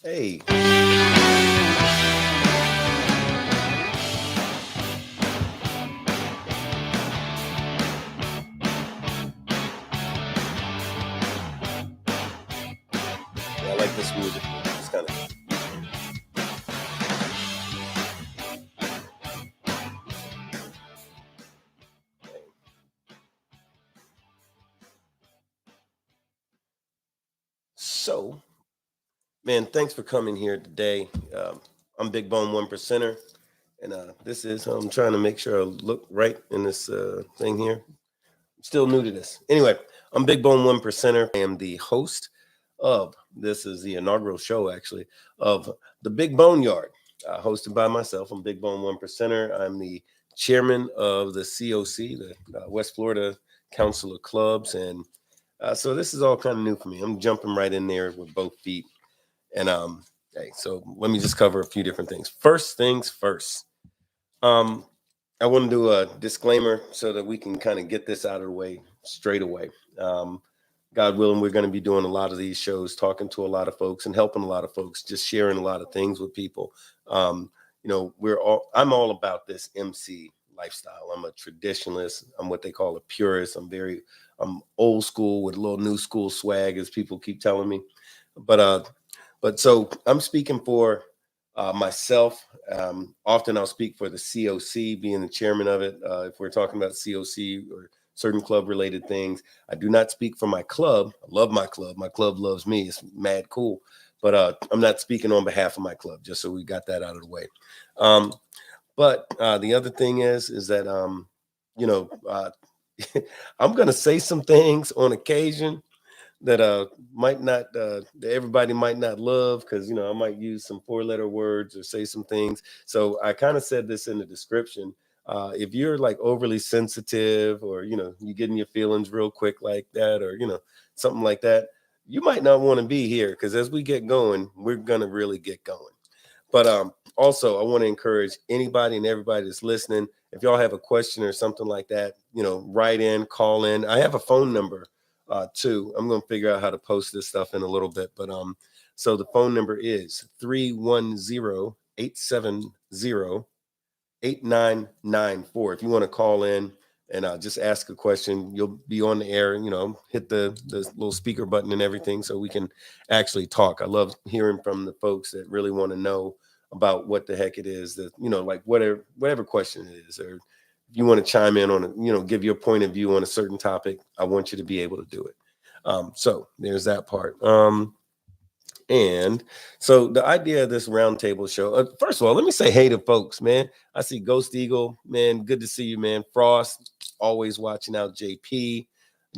Hey, yeah, I like this music. It's kind of so, man. Thanks for coming here today. I'm Big Bone One Percenter, and this is I'm trying to make sure I look right in this thing here. I'm still new to this. Anyway, I'm Big Bone One Percenter. I am the host of this is the inaugural show actually of the Big BoneYard, hosted by myself. I'm Big Bone One Percenter. I'm the chairman of the COC, the West Florida Council of Clubs, and so this is all kind of new for me. I'm jumping right in there with both feet. And hey, so let me just cover a few different things. First things first. Um, I want to do a disclaimer so that we can kind of get this out of the way straight away. God willing, we're going to be doing a lot of these shows, talking to a lot of folks and helping a lot of folks, just sharing a lot of things with people. I'm all about this MC lifestyle. I'm a traditionalist. I'm what they call a purist. I'm old school with a little new school swag, as people keep telling me. But so I'm speaking for myself. Often I'll speak for the COC, being the chairman of it. If we're talking about COC or certain club related things, I do not speak for my club. I love my club. My club loves me. It's mad cool. But I'm not speaking on behalf of my club, just so we got that out of the way. But the other thing is that, you know, I'm going to say some things on occasion that might not that everybody might not love, because I might use some four-letter words or say some things. So I kind of said this in the description. If you're like overly sensitive, or you get in your feelings real quick like that, or something like that, you might not want to be here, because as we get going, we're gonna really get going. But also, I want to encourage anybody and everybody that's listening. If y'all have a question or something like that, write in, call in. I have a phone number too. I'm going to figure out how to post this stuff in a little bit. But so the phone number is 310-870-8994. If you want to call in and just ask a question, you'll be on the air. Hit the little speaker button and everything, so we can actually talk. I love hearing from the folks that really want to know about what the heck it is that, like whatever question it is, or if you want to chime in on it, give your point of view on a certain topic, I want you to be able to do it. So there's that part. And so the idea of this roundtable show, first of all, let me say hey to folks, man. I see Ghost Eagle, man. Good to see you, man. Frost, always watching out. JP,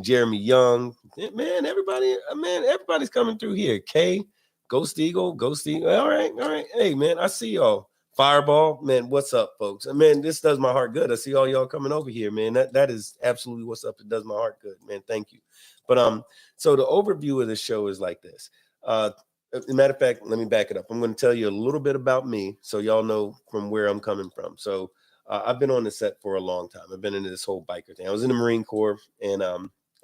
Jeremy Young, man. Everybody, man, everybody's coming through here. Kay, Ghost Eagle, Ghost Eagle. All right, all right. Hey, man, I see y'all. Fireball, man. What's up, folks? And man, this does my heart good. I see all y'all coming over here, man. That is absolutely what's up. It does my heart good, man. Thank you. But so the overview of the show is like this. As a matter of fact, let me back it up. I'm going to tell you a little bit about me, so y'all know from where I'm coming from. So I've been on the set for a long time. I've been into this whole biker thing. I was in the Marine Corps, and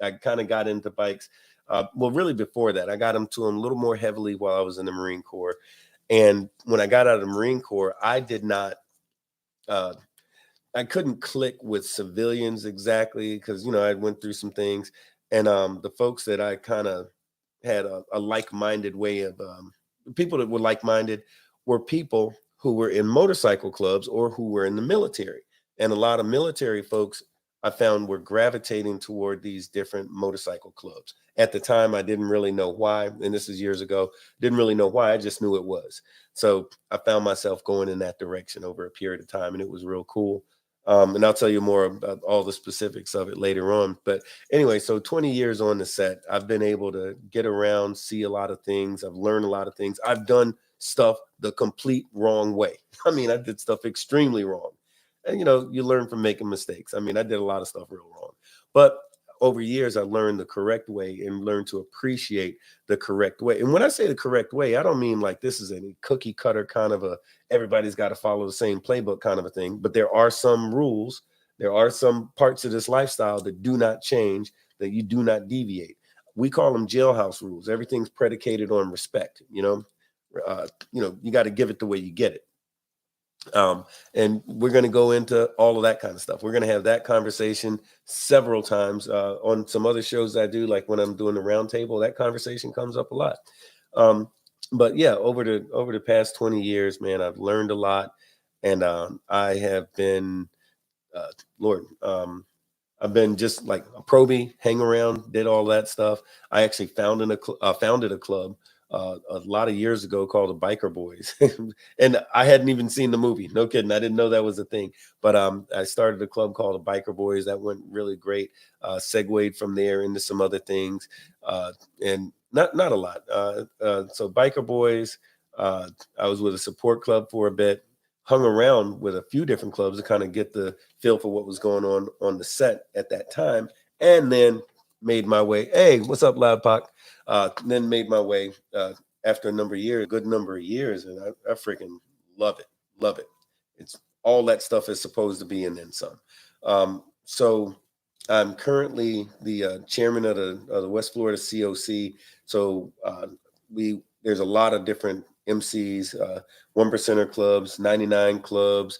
I kind of got into bikes. Well, really before that, I got into them a little more heavily while I was in the Marine Corps. And when I got out of the Marine Corps, I did not, I couldn't click with civilians exactly, because, I went through some things. And the folks that I kind of had a like-minded way of people that were like-minded were people who were in motorcycle clubs or who were in the military. And a lot of military folks I found were gravitating toward these different motorcycle clubs. At the time, I didn't really know why, and this is years ago. Didn't really know why, I just knew it was. So I found myself going in that direction over a period of time, and it was real cool. And I'll tell you more about all the specifics of it later on. But anyway, so 20 years on the set, I've been able to get around, see a lot of things. I've learned a lot of things. I've done stuff the complete wrong way. I mean, I did stuff extremely wrong. And, you learn from making mistakes. I mean, I did a lot of stuff real wrong. But over years, I learned the correct way and learned to appreciate the correct way. And when I say the correct way, I don't mean like this is any cookie cutter kind of a everybody's got to follow the same playbook kind of a thing. But there are some rules. There are some parts of this lifestyle that do not change, that you do not deviate. We call them jailhouse rules. Everything's predicated on respect, you got to give it the way you get it. And we're going to go into all of that kind of stuff. We're going to have that conversation several times on some other shows I do, like when I'm doing the roundtable. That conversation comes up a lot. But yeah, over the past 20 years, man, I've learned a lot, and I have been, Lord, I've been just like a probie, hang around, did all that stuff. I actually founded a club a lot of years ago called the Biker Boys, and I hadn't even seen the movie. No kidding, I didn't know that was a thing. But I started a club called the Biker Boys. That went really great. Segued from there into some other things, and not a lot. So Biker Boys. I was with a support club for a bit. Hung around with a few different clubs to kind of get the feel for what was going on the set at that time, and then made my way. Hey, what's up, Loud Pac? Then made my way after a number of years, a good number of years, and I freaking love it. Love it. It's all that stuff is supposed to be, and then some. So I'm currently the chairman of the West Florida COC. So there's a lot of different MCs, 1%er clubs, 99 clubs,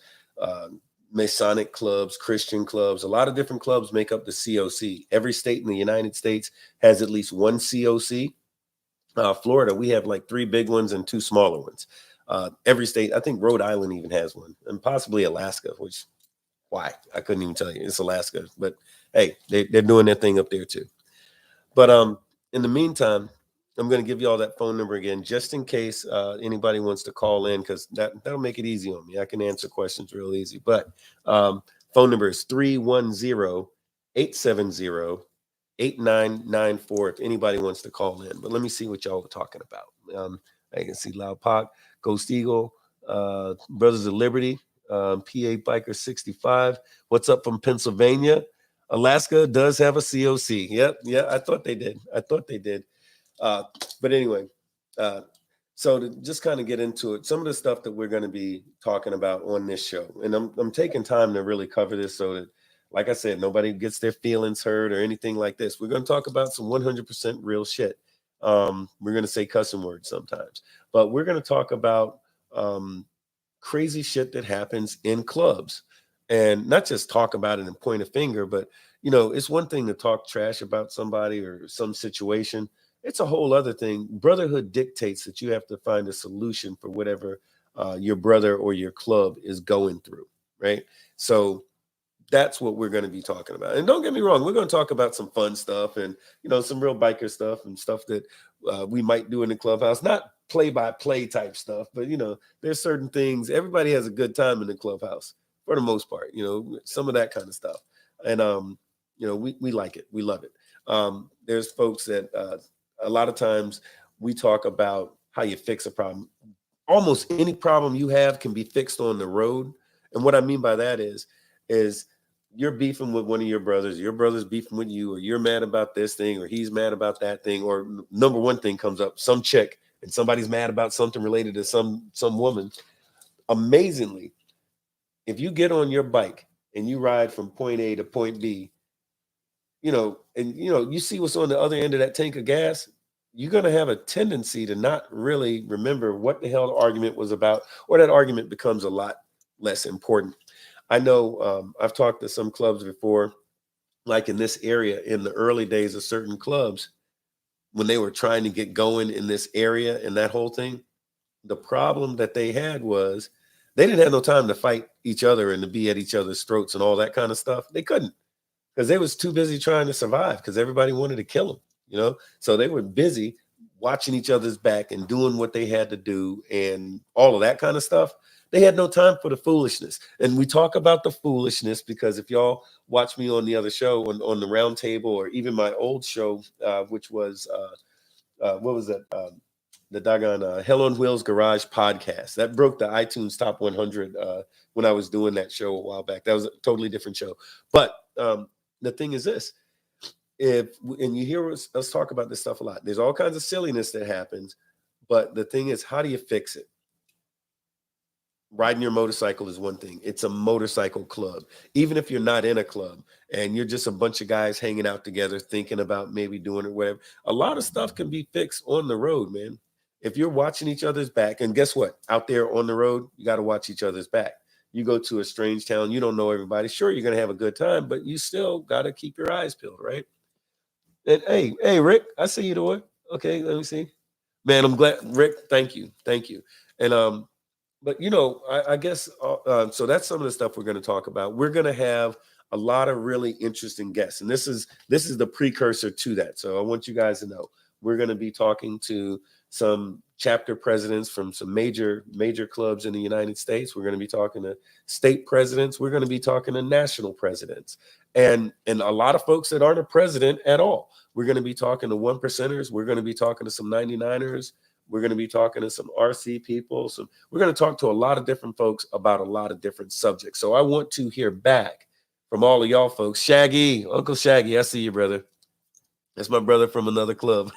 Masonic clubs, Christian clubs. A lot of different clubs make up the COC. Every state in the United States has at least one COC. Florida, we have like 3 big ones and 2 smaller ones. Every state, I think Rhode Island even has one, and possibly Alaska, which, why? I couldn't even tell you. It's Alaska. But hey, they're doing their thing up there too. But in the meantime, I'm going to give you all that phone number again, just in case anybody wants to call in, because that'll make it easy on me. I can answer questions real easy. But phone number is 310-870-8994 if anybody wants to call in. But let me see what y'all are talking about. I can see Loud Pac, Ghost Eagle, Brothers of Liberty, PA Biker 65. What's up from Pennsylvania? Alaska does have a COC. Yep. Yeah, I thought they did. But anyway, so to just kind of get into it, some of the stuff that we're going to be talking about on this show, and I'm taking time to really cover this so that, like I said, nobody gets their feelings hurt or anything like this. We're going to talk about some 100% real shit. We're going to say cussing words sometimes, but we're going to talk about crazy shit that happens in clubs, and not just talk about it and point a finger, but it's one thing to talk trash about somebody or some situation. It's a whole other thing. Brotherhood dictates that you have to find a solution for whatever your brother or your club is going through, right? So that's what we're going to be talking about. And don't get me wrong, we're going to talk about some fun stuff and, some real biker stuff and stuff that we might do in the clubhouse. Not play-by-play type stuff, but, there's certain things. Everybody has a good time in the clubhouse for the most part, some of that kind of stuff. And, we like it. We love it. There's folks that a lot of times we talk about how you fix a problem. Almost any problem you have can be fixed on the road. And what I mean by that is you're beefing with one of your brother's beefing with you, or you're mad about this thing, or he's mad about that thing, or number one thing comes up, some chick, and somebody's mad about something related to some woman. Amazingly, if you get on your bike and you ride from point A to point B, you see what's on the other end of that tank of gas, you're going to have a tendency to not really remember what the hell the argument was about, or that argument becomes a lot less important. I know I've talked to some clubs before, like in this area, in the early days of certain clubs, when they were trying to get going in this area and that whole thing, the problem that they had was they didn't have no time to fight each other and to be at each other's throats and all that kind of stuff. They couldn't, because they was too busy trying to survive, because everybody wanted to kill them, So they were busy watching each other's back and doing what they had to do and all of that kind of stuff. They had no time for the foolishness. And we talk about the foolishness because if y'all watch me on the other show, on the round table, or even my old show, which was, what was that? The doggone Hell on Wheels Garage podcast. That broke the iTunes Top 100 when I was doing that show a while back. That was a totally different show. But the thing is this, and you hear us talk about this stuff a lot, there's all kinds of silliness that happens, but the thing is, how do you fix it? Riding your motorcycle is one thing. It's a motorcycle club. Even if you're not in a club and you're just a bunch of guys hanging out together, thinking about maybe doing it, whatever, a lot of stuff can be fixed on the road, man. If you're watching each other's back, and guess what? Out there on the road, you got to watch each other's back. You go to a strange town, you don't know everybody. Sure, you're going to have a good time, but you still got to keep your eyes peeled, right? And hey, Rick, I see you doing. Okay, let me see. Man, I'm glad, Rick. Thank you, thank you. And but I guess so. That's some of the stuff we're going to talk about. We're going to have a lot of really interesting guests, and this is the precursor to that. So I want you guys to know we're going to be talking to some chapter presidents from some major clubs in the United States. We're going to be talking to state presidents. We're going to be talking to national presidents, and a lot of folks that aren't a president at all. We're going to be talking to one percenters. We're going to be talking to some 99ers. We're going to be talking to some RC people. So we're going to talk to a lot of different folks about a lot of different subjects. So I want to hear back from all of y'all folks. Shaggy, Uncle Shaggy, I see you, brother. That's my brother from another club.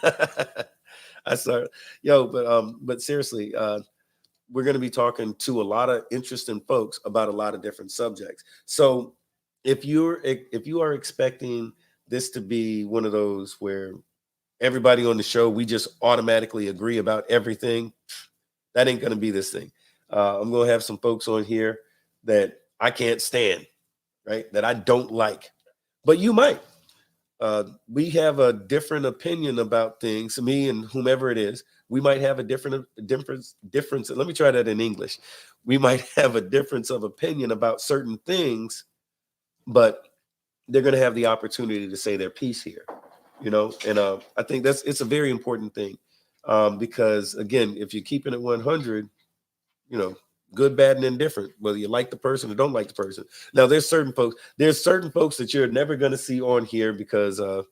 I saw, but seriously, we're going to be talking to a lot of interesting folks about a lot of different subjects. So if you are expecting this to be one of those where everybody on the show, we just automatically agree about everything, that ain't going to be this thing. I'm going to have some folks on here that I can't stand, right? That I don't like, but you might. We have a different opinion about things. Me and whomever it is, we might have a difference. Let me try that in English. We might have a difference of opinion about certain things, but they're going to have the opportunity to say their piece here. And I think it's a very important thing, because again, if you're keeping it 100, good, bad, and indifferent, whether you like the person or don't like the person. Now, there's certain folks that you're never going to see on here because I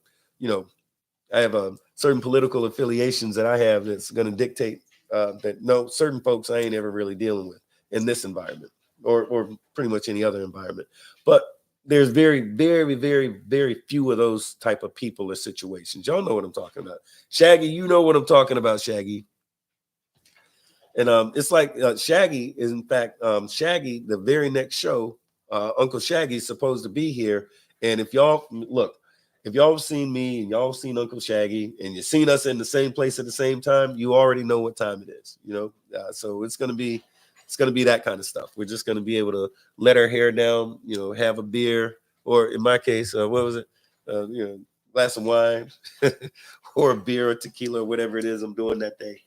have certain political affiliations that I have that's going to dictate that no, certain folks I ain't ever really dealing with in this environment or pretty much any other environment. But there's very, very, very, very few of those type of people or situations. Y'all know what I'm talking about. Shaggy, you know what I'm talking about, Shaggy. And it's like Shaggy is, in fact, Shaggy, the very next show, Uncle Shaggy is supposed to be here. And if y'all have seen me and y'all have seen Uncle Shaggy and you've seen us in the same place at the same time, you already know what time it is, so it's going to be that kind of stuff. We're just going to be able to let our hair down, have a beer, or in my case, what was it? Glass of wine or a beer or tequila or whatever it is I'm doing that day.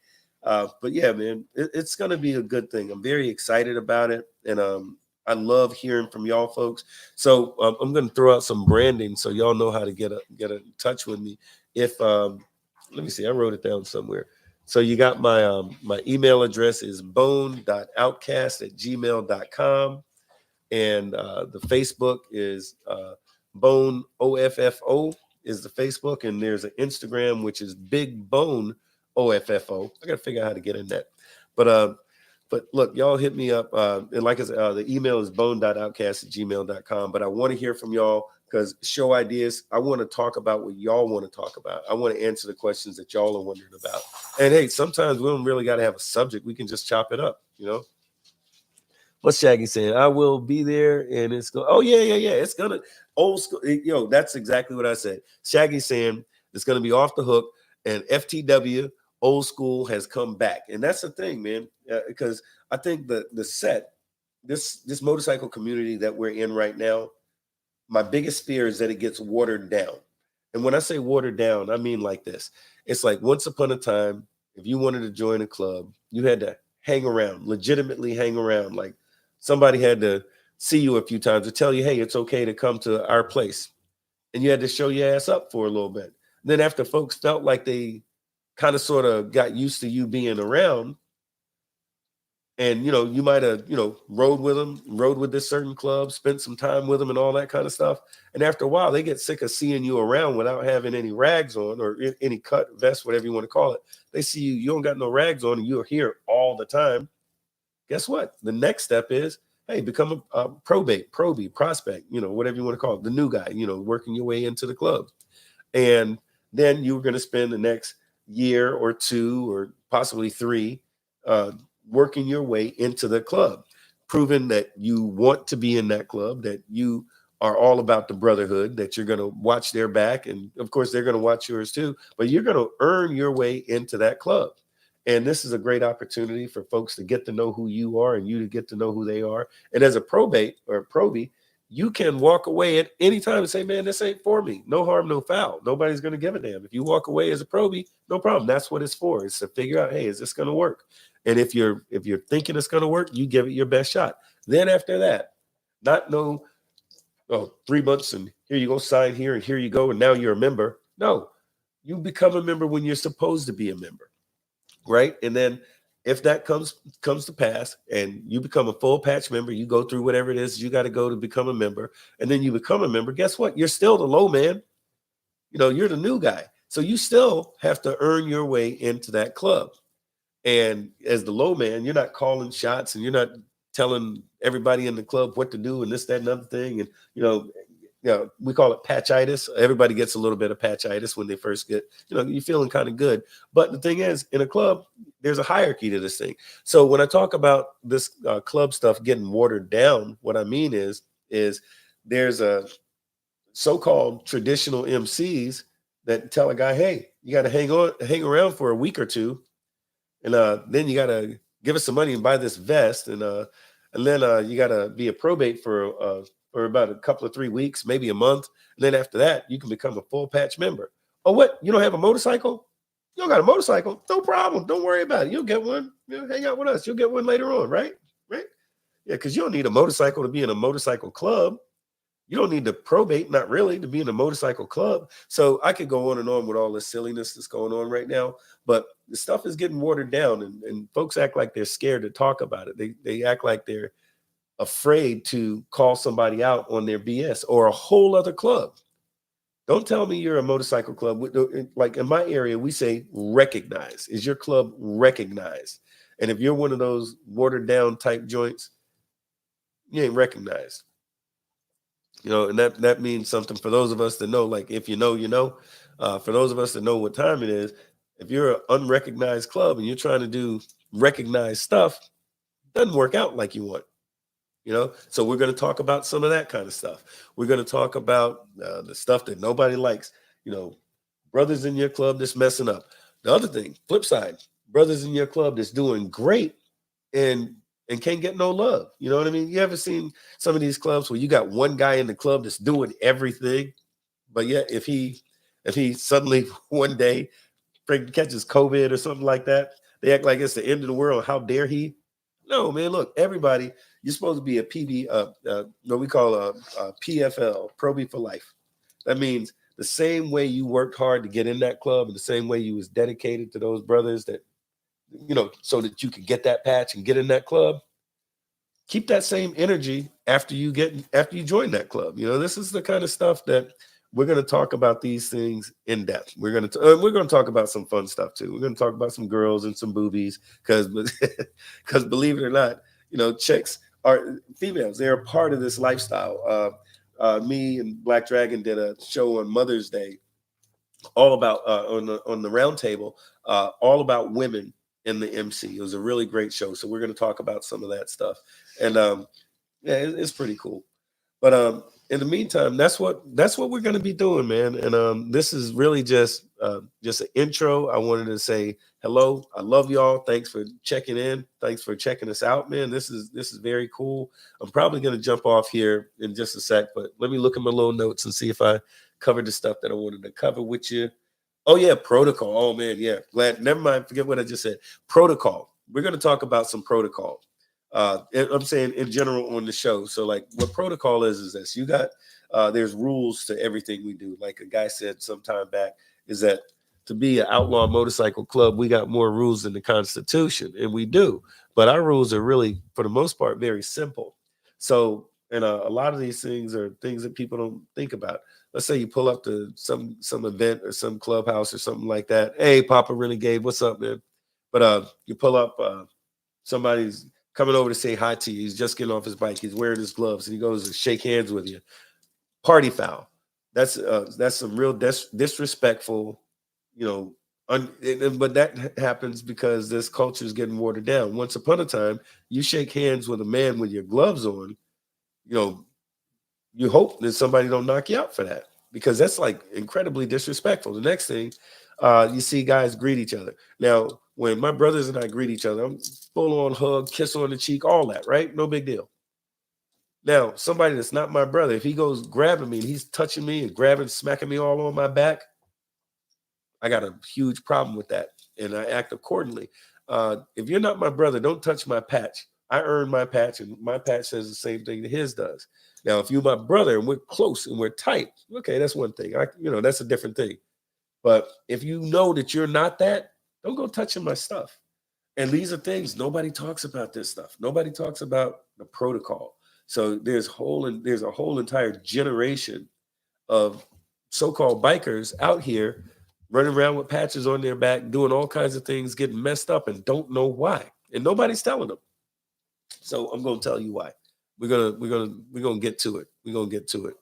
But yeah, man, it's going to be a good thing. I'm very excited about it. And I love hearing from y'all folks. So I'm going to throw out some branding so y'all know how to get in touch with me. If let me see, I wrote it down somewhere. So you got my email address is bone.outcast@gmail.com. And the Facebook is Bone OFFO is the Facebook. And there's an Instagram, which is Big Bone OFFO. I got to figure out how to get in that. But look, y'all hit me up. And like I said, the email is bone.outcast@gmail.com. But I want to hear from y'all because show ideas. I want to talk about what y'all want to talk about. I want to answer the questions that y'all are wondering about. And hey, sometimes we don't really got to have a subject. We can just chop it up, What's Shaggy saying? I will be there, and it's going. Oh yeah. It's gonna old school. That's exactly what I said. Shaggy's saying it's gonna be off the hook, and FTW old school has come back, and that's the thing, man. Because I think the set, this motorcycle community that we're in right now, my biggest fear is that it gets watered down. And when I say watered down, I mean like this. It's like once upon a time, if you wanted to join a club, you had to hang around, legitimately hang around. Like somebody had to see you a few times to tell you, hey, it's okay to come to our place. And you had to show your ass up for a little bit. Then after folks felt like they kind of sort of got used to you being around, and you might have rode with this certain club, spent some time with them and all that kind of stuff, and after a while they get sick of seeing you around without having any rags on or any cut vest, whatever you want to call it. They see you don't got no rags on and you're here all the time. Guess what? The next step is, hey, become a probie, prospect, whatever you want to call it, the new guy, working your way into the club. And then you're going to spend the next year or two or possibly three working your way into the club, proving that you want to be in that club, that you are all about the brotherhood, that you're going to watch their back. And of course, they're going to watch yours too, but you're going to earn your way into that club. And this is a great opportunity for folks to get to know who you are and you to get to know who they are. And as a probate or a probie, you can walk away at any time and say, man, this ain't for me. No harm, no foul. Nobody's going to give a damn. If you walk away as a probie, no problem. That's what it's for. It's to figure out, hey, is this going to work? And if you're thinking it's going to work, you give it your best shot. Then after that, not no, oh, 3 months and here you go, sign here and here you go, and now you're a member. No, you become a member when you're supposed to be a member, right? And then if that comes to pass and you become a full patch member, you go through whatever it is you got to go to become a member, and then you become a member, guess what? You're still the low man. You're the new guy. So you still have to earn your way into that club. And as the low man, you're not calling shots and you're not telling everybody in the club what to do and this, that, and other thing. And, we call it patchitis. Everybody gets a little bit of patchitis when they first get, you're feeling kind of good. But the thing is, in a club, there's a hierarchy to this thing. So when I talk about this club stuff getting watered down, what I mean is there's a so-called traditional MCs that tell a guy, hey, you got to hang around for a week or two. And then you got to give us some money and buy this vest. And then you got to be a probate for about a couple of 3 weeks, maybe a month. And then after that, you can become a full patch member. Oh, what? You don't have a motorcycle? You don't got a motorcycle? No problem. Don't worry about it. You'll get one. Hang out with us. You'll get one later on, right? Right? Yeah, because you don't need a motorcycle to be in a motorcycle club. You don't need to probate, not really, to be in a motorcycle club. So I could go on and on with all this silliness that's going on right now, but the stuff is getting watered down, and folks act like they're scared to talk about it. They act like they're afraid to call somebody out on their BS or a whole other club. Don't tell me you're a motorcycle club. Like in my area, we say recognize. Is your club recognized? And if you're one of those watered down type joints, you ain't recognized. And that means something for those of us that know, like, if you know, for those of us that know what time it is, if you're an unrecognized club and you're trying to do recognized stuff, it doesn't work out like you want, So we're going to talk about some of that kind of stuff. We're going to talk about the stuff that nobody likes, brothers in your club that's messing up. The other thing, flip side, brothers in your club that's doing great and can't get no love. You know what I mean? You ever seen some of these clubs where you got one guy in the club that's doing everything, but yet if he suddenly one day catches COVID or something like that, they act like it's the end of the world. How dare he? No, man, look, everybody, you're supposed to be a PB, what we call a PFL, Probie for Life. That means the same way you worked hard to get in that club and the same way you was dedicated to those brothers that, so that you could get that patch and get in that club, keep that same energy after you join that club. This is the kind of stuff that we're going to talk about, these things in depth. We're going to talk about some fun stuff too. We're going to talk about some girls and some boobies because believe it or not, chicks are females. They're a part of this lifestyle. Me and Black Dragon did a show on Mother's Day, all about on the round table, all about women in the MC. It was a really great show. So we're going to talk about some of that stuff. And it's pretty cool. But in the meantime, that's what we're going to be doing, man. And this is really just an intro. I wanted to say hello. I love y'all. Thanks for checking in. Thanks for checking us out, man. This is very cool. I'm probably going to jump off here in just a sec, but let me look at my little notes and see if I covered the stuff that I wanted to cover with you. Oh yeah, protocol. Oh man, yeah. Glad. Never mind. Forget what I just said. Protocol. We're going to talk about some protocol. I'm saying in general on the show. So like what protocol is this? You got there's rules to everything we do. Like a guy said some time back, is that to be an outlaw motorcycle club, we got more rules than the Constitution, and we do. But our rules are really, for the most part, very simple. So, and a lot of these things are things that people don't think about. Let's say you pull up to some event or some clubhouse or something like that. Hey, Papa Renegade, what's up, man? But you pull up, somebody's coming over to say hi to you. He's just getting off his bike. He's wearing his gloves, and he goes to shake hands with you. Party foul. That's some real disrespectful, but that happens because this culture is getting watered down. Once upon a time, you shake hands with a man with your gloves on, you hope that somebody don't knock you out for that, because that's like incredibly disrespectful. The next thing, You see guys greet each other. Now, when my brothers and I greet each other, I'm full on hug, kiss on the cheek, all that, right? No big deal. Now, somebody that's not my brother, if he goes grabbing me and he's touching me and grabbing, smacking me all on my back, I got a huge problem with that, and I act accordingly. If you're not my brother, don't touch my patch. I earned my patch, and my patch says the same thing that his does. Now, if you're my brother and we're close and we're tight, okay, that's one thing. That's a different thing. But if you know that you're not that, don't go touching my stuff. And these are things nobody talks about. This stuff nobody talks about the protocol. So there's a whole entire generation of so-called bikers out here running around with patches on their back, doing all kinds of things, getting messed up, and don't know why. And nobody's telling them. So I'm going to tell you why. We're gonna get to it. We're gonna get to it.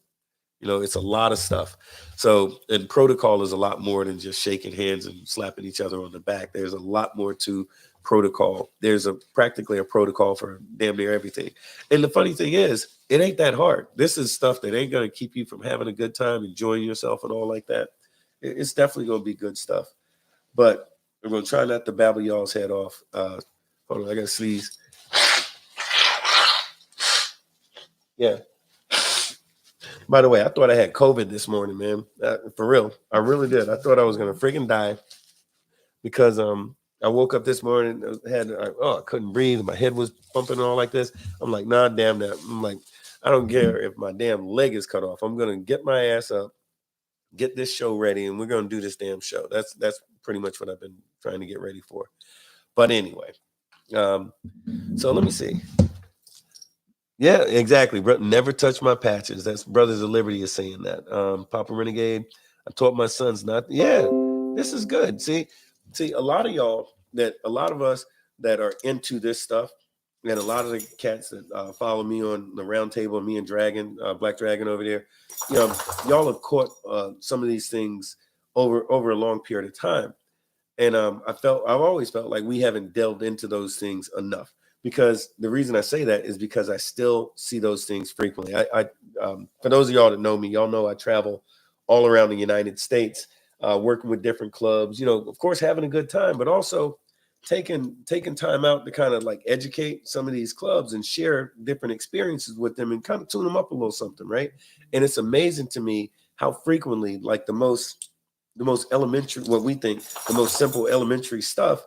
It's a lot of stuff. So, and protocol is a lot more than just shaking hands and slapping each other on the back. There's a lot more to protocol. There's practically a protocol for damn near everything. And the funny thing is, it ain't that hard. This is stuff that ain't going to keep you from having a good time, enjoying yourself and all like that. It's definitely going to be good stuff. But we're going to try not to babble y'all's head off. Hold on, I got to sneeze. Yeah. By the way, I thought I had COVID this morning, man. For real. I really did. I thought I was going to freaking die because I woke up this morning, I couldn't breathe. My head was bumping and all like this. I'm like, nah, damn that. I'm like, I don't care if my damn leg is cut off. I'm going to get my ass up, get this show ready, and we're going to do this damn show. That's pretty much what I've been trying to get ready for. But anyway, so let me see. Yeah, exactly. Never touch my patches. That's Brothers of Liberty is saying that. Papa Renegade, I taught my sons not. Yeah, this is good. See, a lot of us that are into this stuff, and a lot of the cats that follow me on the round table, me and Dragon, Black Dragon over there, y'all have caught some of these things over a long period of time. And I've always felt like we haven't delved into those things enough. Because the reason I say that is because I still see those things frequently. For those of y'all that know me, y'all know I travel all around the United States, working with different clubs. Of course, having a good time, but also taking time out to kind of like educate some of these clubs and share different experiences with them and kind of tune them up a little something, right? And it's amazing to me how frequently, like the most elementary, what we think the most simple elementary stuff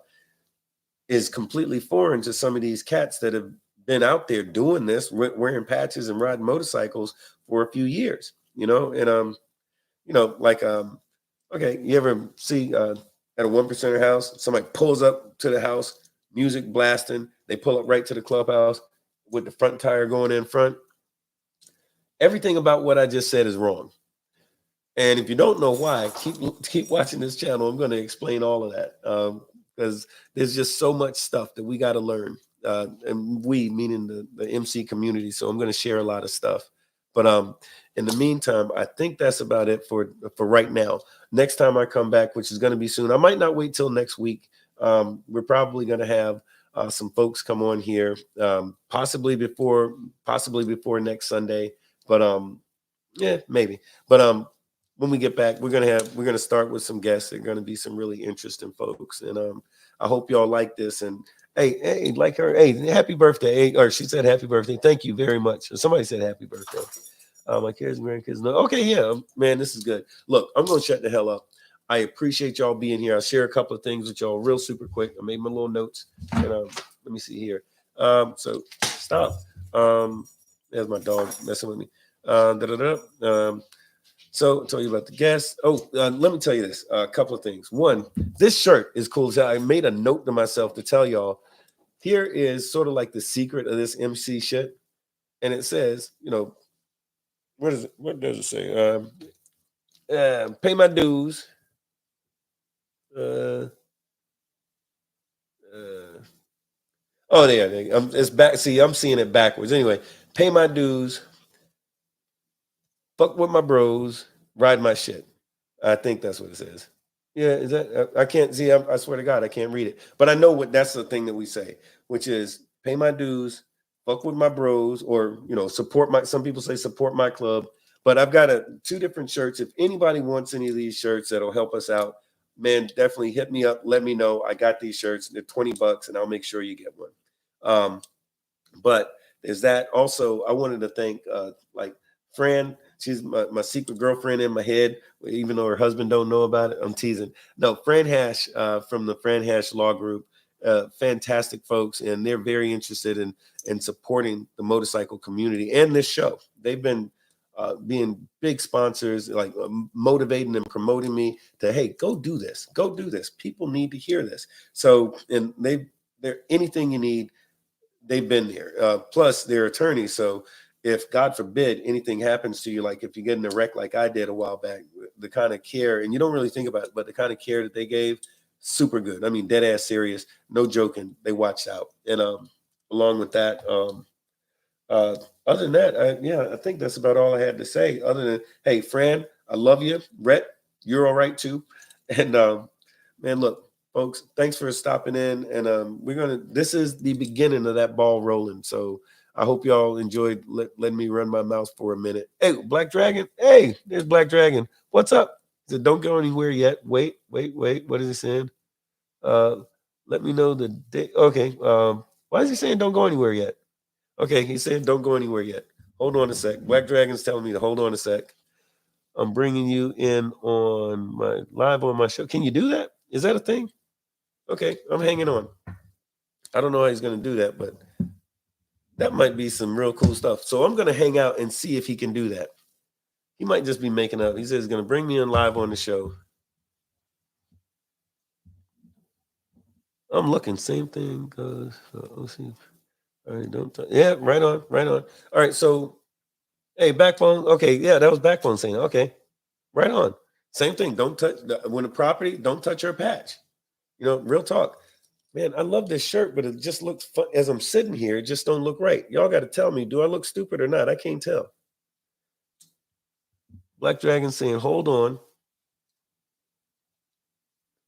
is completely foreign to some of these cats that have been out there doing this, wearing patches and riding motorcycles for a few years, and okay, you ever see at a 1%er house, somebody pulls up to the house, music blasting, they pull up right to the clubhouse with the front tire going in front. Everything about what I just said is wrong. And if you don't know why, keep watching this channel. I'm going to explain all of that. Because there's just so much stuff that we got to learn, and we meaning the MC community. So I'm going to share a lot of stuff. But in the meantime, I think that's about it for right now. Next time I come back, which is going to be soon, I might not wait till next week. We're probably going to have some folks come on here, possibly before next Sunday. But yeah, maybe. But when we get back, we're gonna start with some guests. They're gonna be some really interesting folks, and I hope y'all like this. And hey, like her, hey, happy birthday, or she said happy birthday. Thank you very much. Or somebody said happy birthday. My kids and grandkids. No, okay, yeah, man, this is good. Look, I'm gonna shut the hell up. I appreciate y'all being here. I'll share a couple of things with y'all real super quick. I made my little notes, and let me see here. So stop. There's my dog messing with me. So I'll tell you about the guests. Let me tell you this, a couple of things. One, this shirt is cool. So I made a note to myself to tell y'all, here is sort of like the secret of this MC shit. And it says, what does it say? Pay my dues. There. It's back. See, I'm seeing it backwards. Anyway, pay my dues. Fuck with my bros. Ride my shit. I think that's what it says. Yeah, is that? I can't see. I swear to God, I can't read it. But I know that's the thing that we say, which is pay my dues, fuck with my bros, or support my. Some people say support my club. But I've got two different shirts. If anybody wants any of these shirts that'll help us out, man, definitely hit me up. Let me know. I got these shirts. They're $20, and I'll make sure you get one. But there's that. Also, I wanted to thank like Fran. She's my secret girlfriend in my head, even though her husband don't know about it. I'm teasing. No, Fran Hash from the Fran Hash Law Group. Fantastic folks, and they're very interested in supporting the motorcycle community and this show. They've been being big sponsors, like motivating and promoting me to, hey, go do this, go do this. People need to hear this. So, and they're anything you need, they've been there. Plus, they're attorneys. So, if God forbid anything happens to you, like if you get in a wreck like I did a while back, the kind of care, and you don't really think about it, but the kind of care that they gave, super good. I mean, dead ass serious, no joking. They watched out. And along with that, uh, other than that, I think that's about all I had to say. Other than, hey, Fran, I love you. Rhett, you're all right too. And man, look, folks, thanks for stopping in. And this is the beginning of that ball rolling. So I hope y'all enjoyed letting me run my mouth for a minute. Hey, Black Dragon. Hey, there's Black Dragon. What's up? He said, don't go anywhere yet. Wait. What is he saying? Uh, let me know the day. Okay. Why is he saying don't go anywhere yet? Okay, he's saying don't go anywhere yet. Hold on a sec. Black Dragon's telling me to hold on a sec. I'm bringing you in on my live on my show. Can you do that? Is that a thing? Okay, I'm hanging on. I don't know how he's going to do that, but that might be some real cool stuff. So I'm going to hang out and see if he can do that. He might just be making up. He says he's going to bring me in live on the show. I'm looking. Same thing goes. OC. All right, don't. Yeah, right on. All right, so hey, Backbone. Okay, yeah, that was Backbone saying. Okay, right on. Same thing. Don't touch when the property. Don't touch her patch. You know, real talk. Man, I love this shirt, but it just looks fun. As I'm sitting here, it just don't look right. Y'all got to tell me, do I look stupid or not? I can't tell. Black Dragon saying, hold on.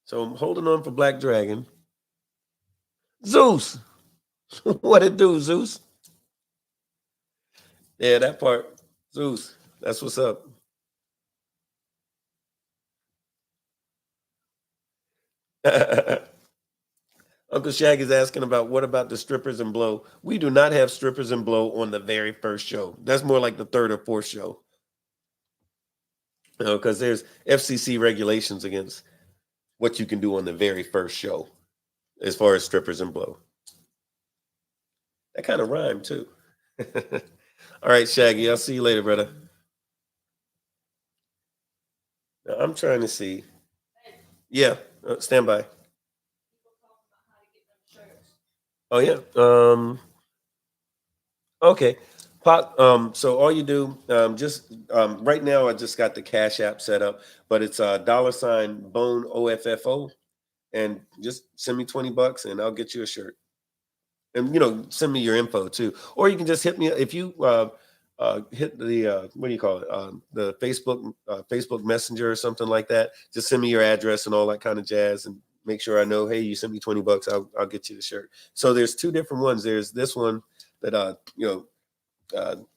So I'm holding on for Black Dragon. Zeus. What it do, Zeus? Yeah, that part. Zeus. That's what's up. Uncle Shag is asking about what about the strippers and blow? We do not have strippers and blow on the very first show. That's more like the third or fourth show. You know, because there's FCC regulations against what you can do on the very first show as far as strippers and blow. That kind of rhymed too. All right, Shaggy. I'll see you later, brother. Now, I'm trying to see. Yeah, stand by. Oh yeah. Okay. Pop, so all you do, just right now I just got the Cash App set up, but it's $ bone OFFO, and just send me $20 and I'll get you a shirt. And send me your info too. Or you can just hit me if you hit the what do you call it? The Facebook Messenger or something like that. Just send me your address and all that kind of jazz, and make sure I know, hey, you sent me $20, I'll get you the shirt. So there's two different ones. There's this one that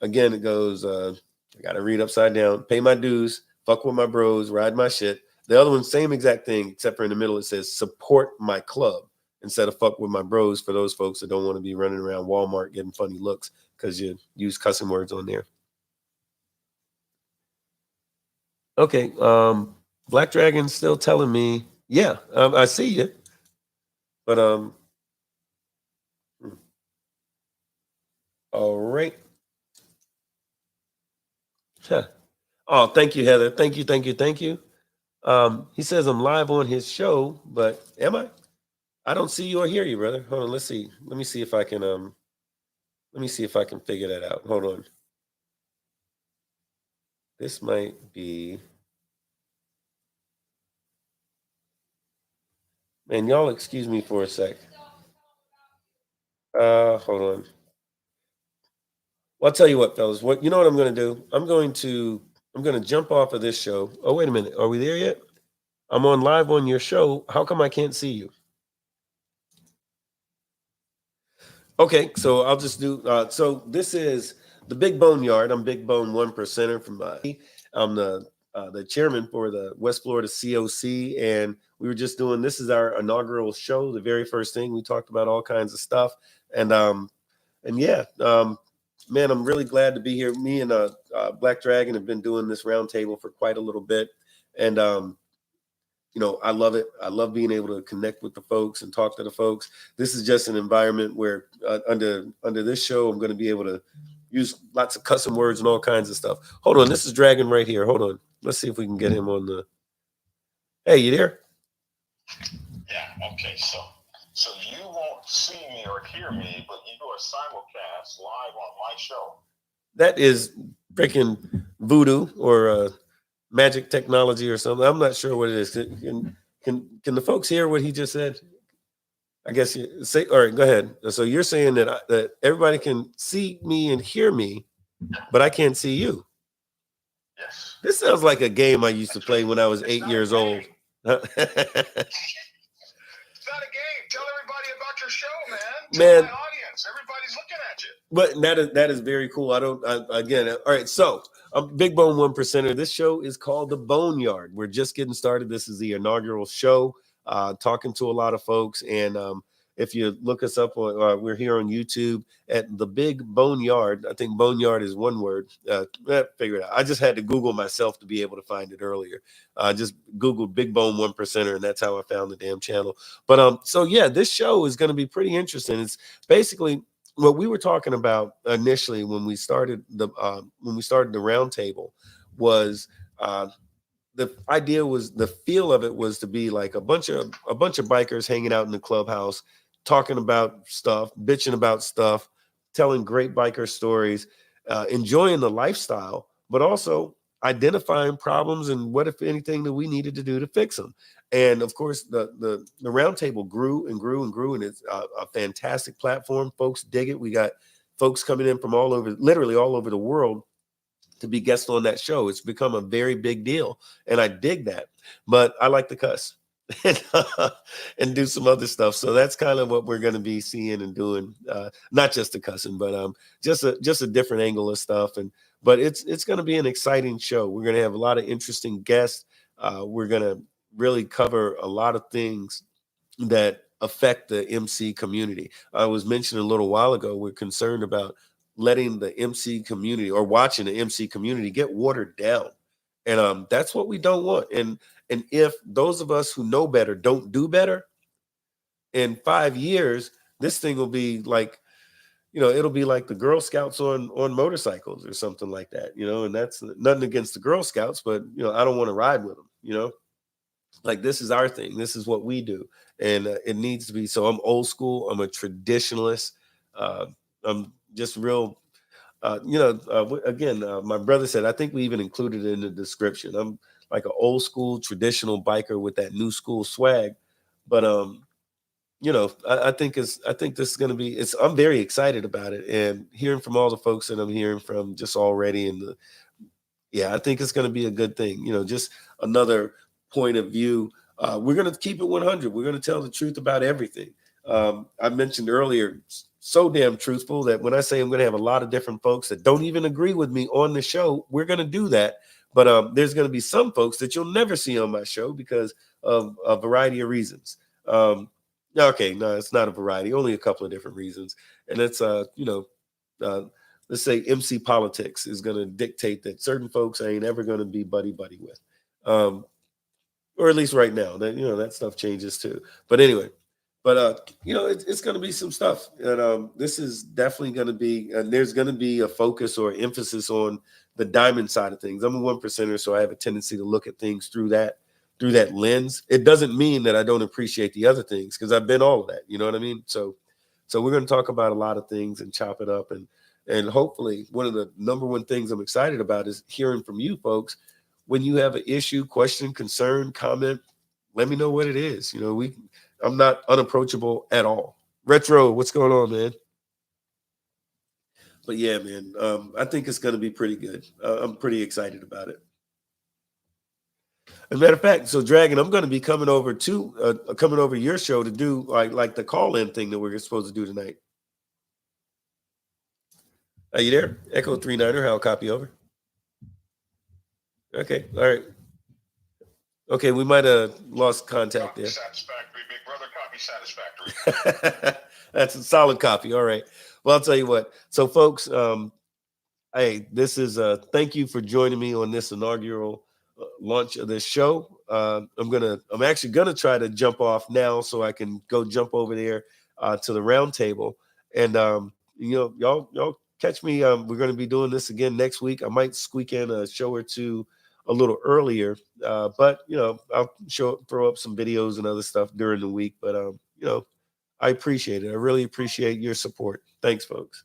again, it goes, I gotta read upside down, pay my dues, fuck with my bros, ride my shit. The other one, same exact thing, except for in the middle, it says support my club instead of fuck with my bros, for those folks that don't want to be running around Walmart getting funny looks because you use cussing words on there. Okay. Black Dragon's still telling me, yeah, I see you. But all right. Huh. Oh, thank you, Heather. Thank you. He says I'm live on his show, but am I? I don't see you or hear you, brother. Hold on, let's see. Let me see if I can figure that out. Hold on. This might be, man, y'all excuse me for a sec. Hold on. Well, I'll tell you what, fellas. What you know what I'm gonna do? I'm gonna jump off of this show. Oh, wait a minute. Are we there yet? I'm on live on your show. How come I can't see you? Okay, so I'll just do. So this is the Big BoneYard. I'm Big Bone 1%er from. I'm the the chairman for the West Florida COC, and we were just doing, this is our inaugural show. The very first thing we talked about all kinds of stuff, and yeah, man, I'm really glad to be here. Me and Black Dragon have been doing this roundtable for quite a little bit, and I love it. I love being able to connect with the folks and talk to the folks. This is just an environment where under this show, I'm going to be able to use lots of custom words and all kinds of stuff. Hold on, this is Dragon right here. Hold on, let's see if we can get him on the. Hey, you there? Yeah. Okay. So you won't see me or hear me, but you do a simulcast live on my show. That is freaking voodoo or magic technology or something. I'm not sure what it is. Can the folks hear what he just said? I guess you say. All right, go ahead. So you're saying that that everybody can see me and hear me, but I can't see you. Yes. This sounds like a game I used to play when I was 8 years old. It's not a game. Tell everybody about your show, man. Man, my audience. Everybody's looking at you. But that is very cool. Again, all right. So I'm Big Bone 1%er. This show is called The BoneYard. We're just getting started. This is the inaugural show. Talking to a lot of folks, and if you look us up, we're here on YouTube at the Big BoneYard. I think BoneYard is one word. Figure it out. I just had to Google myself to be able to find it earlier. Just Googled Big Bone 1%er, and that's how I found the damn channel. But so yeah, this show is going to be pretty interesting. It's basically what we were talking about initially when we started the roundtable was. The idea was, the feel of it was to be like a bunch of bikers hanging out in the clubhouse, talking about stuff, bitching about stuff, telling great biker stories, enjoying the lifestyle, but also identifying problems and what, if anything, that we needed to do to fix them. And of course, the roundtable grew and grew and grew, and it's a fantastic platform. Folks dig it. We got folks coming in from all over, literally all over the world, to be guests on that show. It's become a very big deal, and I dig that. But I like to cuss and do some other stuff. So that's kind of what we're going to be seeing and doing. Not just the cussing, but just a different angle of stuff. But it's going to be an exciting show. We're going to have a lot of interesting guests. We're going to really cover a lot of things that affect the MC community. I was mentioning a little while ago, we're concerned about letting the MC community, or watching the MC community, get watered down. And that's what we don't want. And if those of us who know better don't do better, in 5 years, this thing will be like, it'll be like the Girl Scouts on motorcycles or something like that, and that's nothing against the Girl Scouts, but, I don't want to ride with them, like, this is our thing. This is what we do. And it needs to be. So I'm old school. I'm a traditionalist. I'm just real, again, my brother said, I think we even included it in the description. I'm like an old school traditional biker with that new school swag. But, I think this is going to be, I'm very excited about it, and hearing from all the folks that I'm hearing from just already. I think it's going to be a good thing. Just another point of view. We're going to keep it 100. We're going to tell the truth about everything. I mentioned earlier, so damn truthful, that when I say I'm going to have a lot of different folks that don't even agree with me on the show, we're going to do that. But there's going to be some folks that you'll never see on my show because of a variety of reasons. Okay, no, it's not a variety, only a couple of different reasons. And it's, let's say MC politics is going to dictate that certain folks I ain't ever going to be buddy with. Or at least right now, that that stuff changes too. But anyway, it's going to be some stuff, and this is definitely going to be. And there's going to be a focus or emphasis on the diamond side of things. I'm a 1%er, so I have a tendency to look at things through that lens. It doesn't mean that I don't appreciate the other things, because I've been all of that. You know what I mean? So we're going to talk about a lot of things and chop it up, and hopefully, one of the number one things I'm excited about is hearing from you folks. When you have an issue, question, concern, comment, let me know what it is. I'm not unapproachable at all. Retro, what's going on, man? But yeah, man, I think it's going to be pretty good. I'm pretty excited about it. As a matter of fact, so Dragon, I'm going to be coming over your show to do like the call-in thing that we're supposed to do tonight. Are you there? Echo 39er, how copy over? Okay. All right. Okay, we might have lost contact Copy there. satisfactory. Big brother, copy satisfactory. That's a solid copy. All right. Well, I'll tell you what. So, folks, hey, this is thank you for joining me on this inaugural launch of this show. I'm actually gonna try to jump off now so I can go jump over there to the round table. And y'all catch me. We're gonna be doing this again next week. I might squeak in a show or two a little earlier, but I'll throw up some videos and other stuff during the week. But I appreciate it. I really appreciate your support. Thanks, folks.